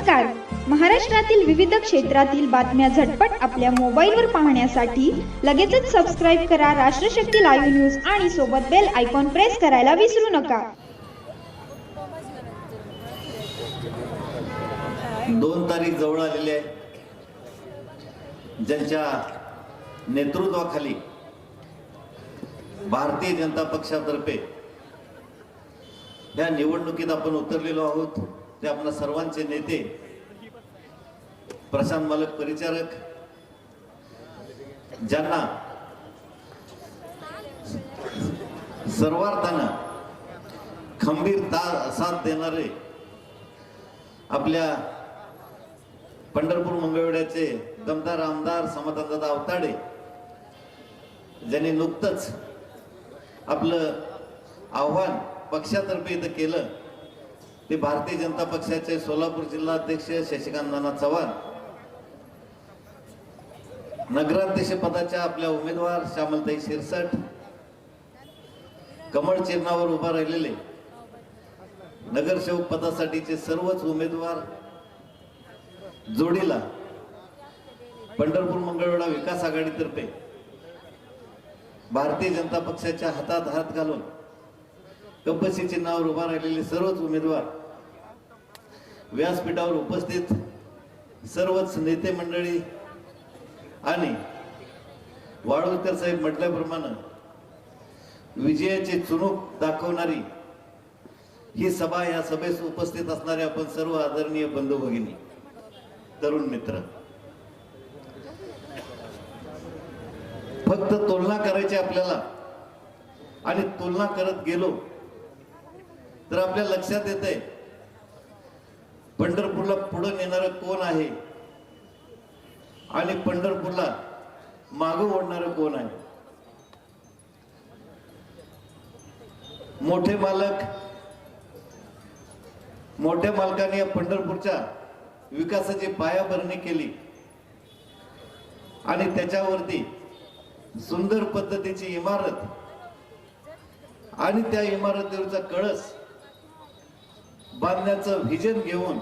नमस्कार. महाराष्ट्रातील विविध क्षेत्रातील बातम्या झटपट आपल्या मोबाईलवर पाहण्यासाठी लगेचच सबस्क्राईब करा राष्ट्रशक्ती लाईव्ह न्यूज आणि सोबत बेल आयकॉन प्रेस करायला विसरू नका. 2 तारीख जवळ आलेली आहे. ज्यांच्या नेतृत्वाखाली भारतीय जनता पक्षातर्फे या निवडणुकीत आपण उतरलेलो आहोत. ते आपल्या सर्वांचे नेते प्रशांत मालक परिचारक, ज्यांना सर्वार्थानं खंबीर साथ देणारे आपल्या पंढरपूर मंगळवेढ्याचे दमदार आमदार समाधानदादा अवताडे, ज्यांनी नुकतंच आपलं आव्हान पक्षातर्फे इथं केलं. ते भारतीय जनता पक्षाचे सोलापूर जिल्हाध्यक्ष शशिकांत नाना चव्हाण, नगराध्यक्ष पदाच्या आपल्या उमेदवार श्यामलताई शिरसाट, कमळ चिन्हावर उभा राहिलेले नगरसेवक पदासाठीचे सर्वच उमेदवार, जोडीला पंढरपूर मंगळवेढा विकास आघाडीतर्फे भारतीय जनता पक्षाच्या हातात हात घालून कपबशी चिन्हावर उभा राहिलेले सर्वच उमेदवार, व्यासपीठावर उपस्थित सर्वच नेते मंडळी आणि वाळूकर साहेब म्हटल्याप्रमाणे विजयाची चुणूक दाखवणारी ही सभा, या सभेस उपस्थित असणारे आपण सर्व आदरणीय बंधू भगिनी, तरुण मित्र, फक्त तुलना करायची आपल्याला. आणि तुलना करत गेलो तर आपल्या लक्षात येतंय पंढरपूरला पुढे नेणारं कोण आहे आणि पंढरपूरला मागं ओढणारं कोण आहे. मोठ्या मालकाने या पंढरपूरच्या विकासाची पायाभरणी केली आणि त्याच्यावरती सुंदर पद्धतीची इमारत आणि त्या इमारतीवरचा कळस बांधण्याचं व्हिजन घेऊन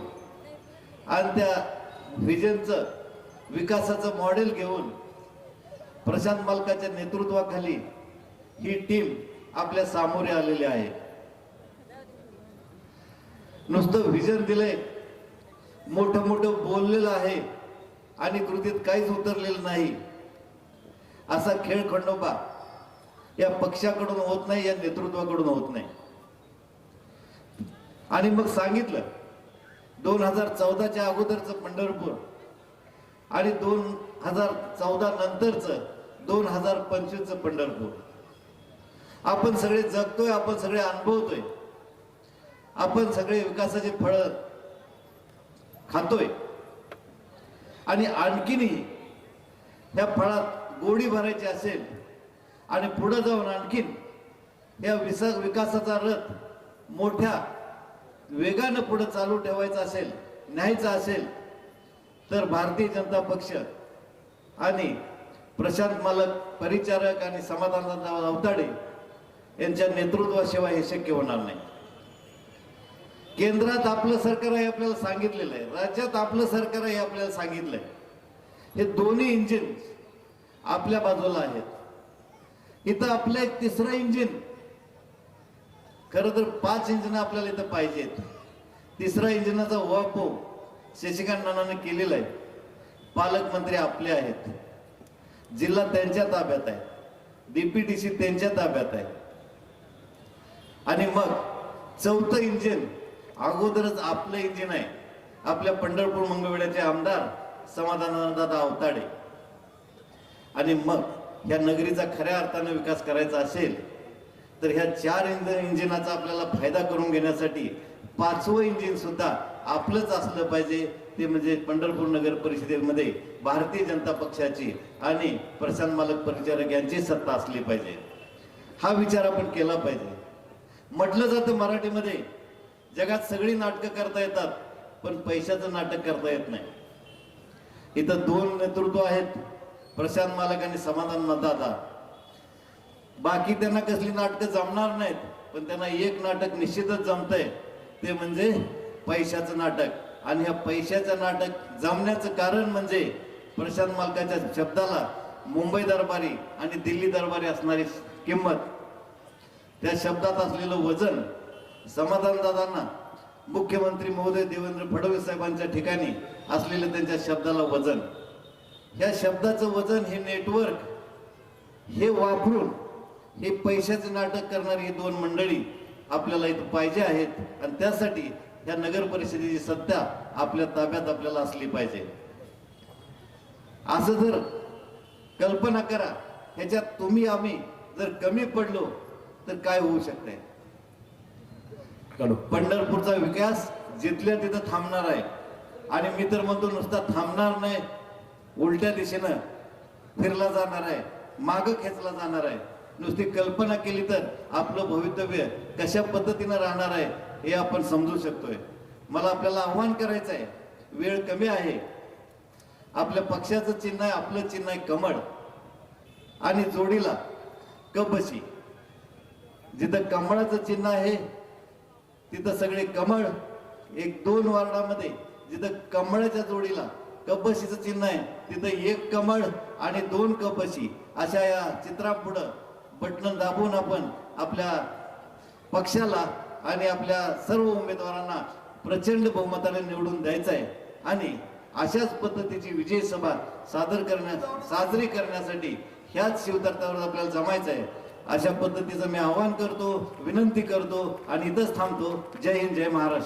आणि त्या व्हिजनचं विकासाचं मॉडेल घेऊन प्रशांत मालकाच्या नेतृत्वाखाली ही टीम आपल्या सामोरे आलेली आहे. नुसतं व्हिजन दिलंय, मोठं मोठं बोललेलं आहे आणि कृतीत काहीच उतरलेलं नाही, असा खेळखंडोबा या पक्षाकडून होत नाही, या नेतृत्वाकडून होत नाही. आणि मग सांगितलं 2014च्या अगोदरचं पंढरपूर आणि 2014 नंतरचं 2025चं पंढरपूर आपण सगळे जगतोय, आपण सगळे अनुभवतोय, आपण सगळे विकासाचे फळ खातोय. आणि आणखीनही ह्या फळात गोडी भरायची असेल आणि पुढे जाऊन आणखीन या विकासाचा रथ मोठ्या वेगानं पुढे चालू ठेवायचा असेल, न्यायचा असेल, तर भारतीय जनता पक्ष आणि प्रशांत मालक परिचारक आणि समाधानदादा अवताडे यांच्या नेतृत्वाशिवाय हे शक्य होणार नाही. केंद्रात आपलं सरकार आहे आपल्याला सांगितलेलं आहे, राज्यात आपलं सरकार आहे आपल्याला सांगितलंय. हे दोन्ही इंजिन आपल्या बाजूला आहेत. इथं आपलं एक तिसरं इंजिन, खरं तर 5 इंजिन आपल्याला इथं पाहिजेत. तिसरा इंजिनाचा वापर शशिकांत नानाने केलेला आहे. पालकमंत्री आपले आहेत, जिल्हा त्यांच्या ताब्यात आहे, डीपीटीसी त्यांच्या ताब्यात आहे. आणि मग चौथं इंजिन अगोदरच आपलं इंजिन आहे, आपल्या पंढरपूर मंगळवेढ्याचे आमदार समाधानदादा अवताडे. आणि मग ह्या नगरीचा खऱ्या अर्थाने विकास करायचा असेल तर ह्या 4 इंजिनाचा आपल्याला फायदा करून घेण्यासाठी 5वं इंजिन सुद्धा आपलंच असलं पाहिजे. ते म्हणजे पंढरपूर नगर परिषदेमध्ये भारतीय जनता पक्षाची आणि प्रशांत मालक परिचारक यांची सत्ता असली पाहिजे. हा विचार आपण केला पाहिजे. म्हटलं जातं मराठीमध्ये, जगात सगळी नाटकं करता येतात पण पैशाचं नाटक करता येत नाही. इथं 2 नेतृत्व आहेत, प्रशांत मालक आणि समाधानदादा. बाकी त्यांना कसली नाटकं जमणार नाहीत, पण त्यांना एक नाटक निश्चितच जमतंय, ते म्हणजे पैशाचं नाटक. आणि ह्या पैशाचं नाटक जमण्याचं कारण म्हणजे प्रशांत मालकाच्या शब्दाला मुंबई दरबारी आणि दिल्ली दरबारी असणारी किंमत, त्या शब्दात असलेलं वजन, समाधानदादांना मुख्यमंत्री महोदय देवेंद्र फडणवीस साहेबांच्या ठिकाणी असलेलं त्यांच्या शब्दाला वजन, ह्या शब्दाचं वजन, हे नेटवर्क हे वापरून हे पैशाचे नाटक करणारी ही दोन मंडळी आपल्याला इथं पाहिजे आहेत. आणि त्यासाठी ह्या नगर परिषदेची सत्ता आपल्या ताब्यात आपल्याला असली पाहिजे. असं जर कल्पना करा, ह्याच्यात तुम्ही आम्ही जर कमी पडलो तर काय होऊ शकते. पंढरपूरचा विकास जिथल्या तिथं थांबणार आहे. आणि मी तर म्हणतो नुसता थांबणार नाही, उलट्या दिशेनं फिरला जाणार आहे, मागं खेचला जाणार आहे. नुसती कल्पना केली तर आपलं भवितव्य कशा पद्धतीनं राहणार आहे हे आपण समजू शकतोय. मला आपल्याला आव्हान करायचं आहे, वेळ कमी आहे. आपल्या पक्षाचं चिन्ह आहे, आपलं चिन्ह आहे कमळ, आणि जोडीला कबशी. जिथं कमळाचं चिन्ह आहे तिथं सगळे कमळ. 1-2 वार्डामध्ये जिथं कमळाच्या जोडीला कबशीचं चिन्ह आहे तिथं 1 कमळ आणि 2 कबशी, अशा या चित्रापुढं बटन दाबून आपण आपल्या पक्षाला आणि आपल्या सर्व उमेदवारांना प्रचंड बहुमताने निवडून द्यायचं आहे. आणि अशाच पद्धतीची विजय सभा साजरी करण्यासाठी ह्याच शिवतर्तावर आपल्याला जमायचं आहे. अशा पद्धतीचं मी आवाहन करतो, विनंती करतो आणि इथंच थांबतो. जय हिंद, जय महाराष्ट्र.